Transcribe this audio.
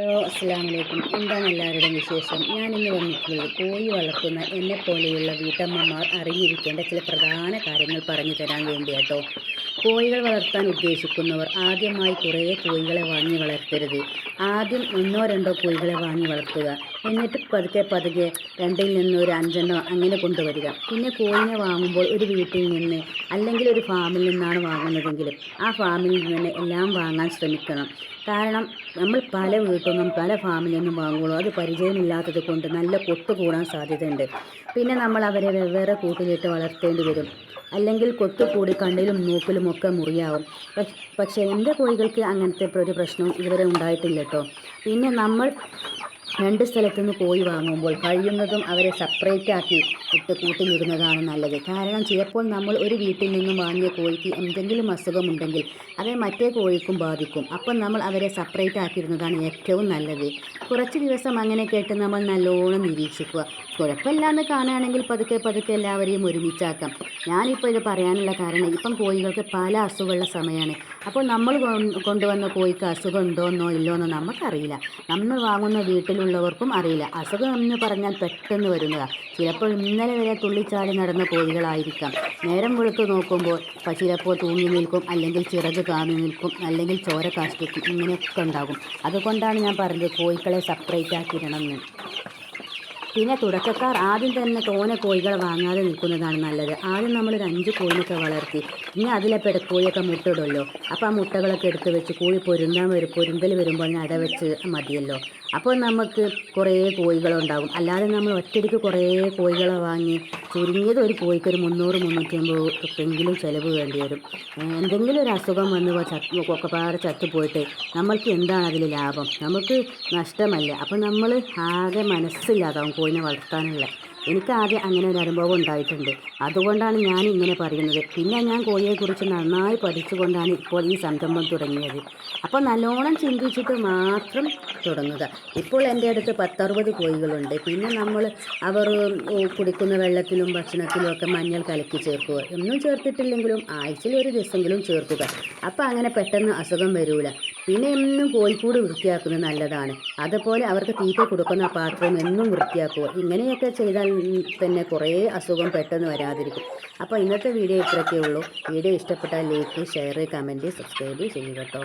Hello, അസ്സലാമു അലൈക്കും. എന്താണ് എല്ലാവരുടെയും വിശേഷം? ഞാനിന്ന് വന്നിട്ടുള്ളത് കോഴി വളർത്തുന്ന എന്നെപ്പോലെയുള്ള വീട്ടമ്മമാർ അറിഞ്ഞിരിക്കേണ്ട ചില പ്രധാന കാര്യങ്ങൾ പറഞ്ഞു തരാൻ വേണ്ടിയാട്ടോ. കോഴികൾ വളർത്താൻ ഉദ്ദേശിക്കുന്നവർ ആദ്യമായി കുറേ കോഴികളെ വാങ്ങി വളർത്തരുത്. ആദ്യം ഒന്നോ രണ്ടോ കോഴികളെ വാങ്ങി വളർത്തുക. എന്നിട്ട് പതുക്കെ പതുക്കെ രണ്ടിൽ നിന്ന് ഒരു അഞ്ചെണ്ണോ അങ്ങനെ കൊണ്ടുവരിക. പിന്നെ കോഴിനെ വാങ്ങുമ്പോൾ ഒരു വീട്ടിൽ നിന്ന് അല്ലെങ്കിൽ ഒരു ഫാമിൽ നിന്നാണ് വാങ്ങുന്നതെങ്കിലും ആ ഫാമിൽ നിന്ന് തന്നെ എല്ലാം വാങ്ങാൻ ശ്രമിക്കണം. കാരണം നമ്മൾ പല വീട്ടിൽ നിന്നും പല ഫാമിൽ നിന്നും വാങ്ങുള്ളൂ. അത് പരിചയമില്ലാത്തത് കൊണ്ട് നല്ല കൊത്തു കൂടാൻ സാധ്യതയുണ്ട്. പിന്നെ നമ്മൾ അവരെ വെവ്വേറെ കൂട്ടിലിട്ട് വളർത്തേണ്ടി വരും. അല്ലെങ്കിൽ കൊത്തുകൂടി കണ്ണിലും മൂക്കിലും ഒക്കെ മുറിയാവും. പക്ഷേ എൻ്റെ കോഴികൾക്ക് അങ്ങനത്തെ ഒരു പ്രശ്നവും ഇതുവരെ ഉണ്ടായിട്ടില്ല കേട്ടോ. പിന്നെ നമ്മൾ രണ്ട് സ്ഥലത്തുനിന്ന് കോഴി വാങ്ങുമ്പോൾ കഴിയുന്നതും അവരെ സെപ്പറേറ്റ് ആക്കി ഇട്ട് കൂട്ടിലിടുന്നതാണ് നല്ലത്. കാരണം ചിലപ്പോൾ നമ്മൾ ഒരു വീട്ടിൽ നിന്നും വാങ്ങിയ കോഴിക്ക് എന്തെങ്കിലും അസുഖമുണ്ടെങ്കിൽ അത് മറ്റേ കോഴിക്കും ബാധിക്കും. അപ്പം നമ്മൾ അവരെ സെപ്പറേറ്റ് ആക്കിയിടുന്നതാണ് ഏറ്റവും നല്ലത്. കുറച്ച് ദിവസം അങ്ങനെ കേട്ട് നമ്മൾ നല്ലോണം നിരീക്ഷിക്കുക. കുഴപ്പമില്ലാന്ന് കാണുകയാണെങ്കിൽ പതുക്കെ പതുക്കെ എല്ലാവരെയും ഒരുമിച്ചാക്കാം. ഞാനിപ്പോൾ ഇത് പറയാനുള്ള കാരണം ഇപ്പം കോഴികൾക്ക് പല അസുഖമുള്ള സമയമാണ്. അപ്പോൾ നമ്മൾ കൊണ്ടുവന്ന കോഴിക്ക് അസുഖം ഉണ്ടോയെന്നോ ഇല്ലോയെന്നോ നമുക്കറിയില്ല. നമ്മൾ വാങ്ങുന്ന വീട്ടിലുള്ളവർക്കും അറിയില്ല. അസുഖം എന്ന് പറഞ്ഞാൽ പെട്ടെന്ന് വരുന്നതാണ്. ചിലപ്പോൾ ഇന്നലെ വരെ തുള്ളിച്ചാടി നടന്ന കോഴികളായിരിക്കാം. നേരം വെളുത്ത് നോക്കുമ്പോൾ ചിലപ്പോൾ തൂങ്ങി നിൽക്കും, അല്ലെങ്കിൽ ചിറക് കാന്നി നിൽക്കും, അല്ലെങ്കിൽ ചോര കാഷ്ടിക്കും. ഇങ്ങനെയൊക്കെ ഉണ്ടാകും. അതുകൊണ്ടാണ് ഞാൻ പറഞ്ഞത് കോഴികളെ സെപ്പറേറ്റ് ആക്കിയിടണമെന്ന്. പിന്നെ തുടക്കക്കാർ ആദ്യം തന്നെ തോനെ കോഴികളെ വാങ്ങാതെ നിൽക്കുന്നതാണ് നല്ലത്. ആദ്യം നമ്മളൊരു 5 കോഴിനൊക്കെ വളർത്തി പിന്നെ അതിലെ പെടക്കോഴിയൊക്കെ മുട്ടയിടുമല്ലോ. അപ്പോൾ ആ മുട്ടകളൊക്കെ എടുത്ത് വെച്ച് കോഴി പൊരുന്തൽ വരുമ്പോൾ അടവെച്ച് മതിയല്ലോ. അപ്പോൾ നമുക്ക് കുറേ കോഴികളുണ്ടാകും. അല്ലാതെ നമ്മൾ ഒറ്റയ്ക്ക് കുറേ കോഴികളെ വാങ്ങി ചുരുങ്ങിയത് ഒരു കോഴിക്ക് ഒരു 300-350 റുപ്യെങ്കിലും ചിലവ് വേണ്ടി വരും. എന്തെങ്കിലും ഒരു അസുഖം വന്ന് ഒക്കെപ്പാടെ ചത്തുപോയിട്ട് നമ്മൾക്ക് എന്താണ് അതിൽ ലാഭം? നമുക്ക് നഷ്ടമല്ലേ. അപ്പോൾ നമ്മൾ ആകെ മനസ്സില്ലാതാവും കോഴിനെ വളർത്താനുള്ള. എനിക്ക് ആദ്യം അങ്ങനെ ഒരു അനുഭവം ഉണ്ടായിട്ടുണ്ട്. അതുകൊണ്ടാണ് ഞാൻ ഇങ്ങനെ പറയുന്നത്. പിന്നെ ഞാൻ കോഴിയെക്കുറിച്ച് നന്നായി പഠിച്ചുകൊണ്ടാണ് ഇപ്പോൾ ഈ സംരംഭം തുടങ്ങിയത്. അപ്പോൾ നല്ലോണം ചിന്തിച്ചിട്ട് മാത്രം തുടങ്ങുക. ഇപ്പോൾ എൻ്റെ അടുത്ത് 10-60 കോഴികളുണ്ട്. പിന്നെ നമ്മൾ അവർ കുടിക്കുന്ന വെള്ളത്തിലും ഭക്ഷണത്തിലും ഒക്കെ മഞ്ഞൾ കലക്കി ചേർക്കുക. ഒന്നും ചേർത്തിട്ടില്ലെങ്കിലും ആഴ്ചയിൽ ഒരു ദിവസമെങ്കിലും ചേർക്കുക. അപ്പോൾ അങ്ങനെ പെട്ടെന്ന് അസുഖം വരില്ല. പിന്നെ എന്നും കോഴിക്കൂട് വൃത്തിയാക്കുന്നത് നല്ലതാണ്. അതുപോലെ അവർക്ക് തീറ്റ കൊടുക്കുന്ന പാത്രം എന്നും വൃത്തിയാക്കുക. ഇങ്ങനെയൊക്കെ ചെയ്താൽ തന്നെ കുറേ അസുഖം പെട്ടെന്ന് വരാതിരിക്കും. അപ്പോൾ ഇന്നത്തെ വീഡിയോ ഇത്രയൊക്കെ ഉള്ളൂ. വീഡിയോ ഇഷ്ടപ്പെട്ടാൽ ലൈക്ക്, ഷെയർ, കമൻറ്റ്, സബ്സ്ക്രൈബ് ചെയ്യുക കേട്ടോ.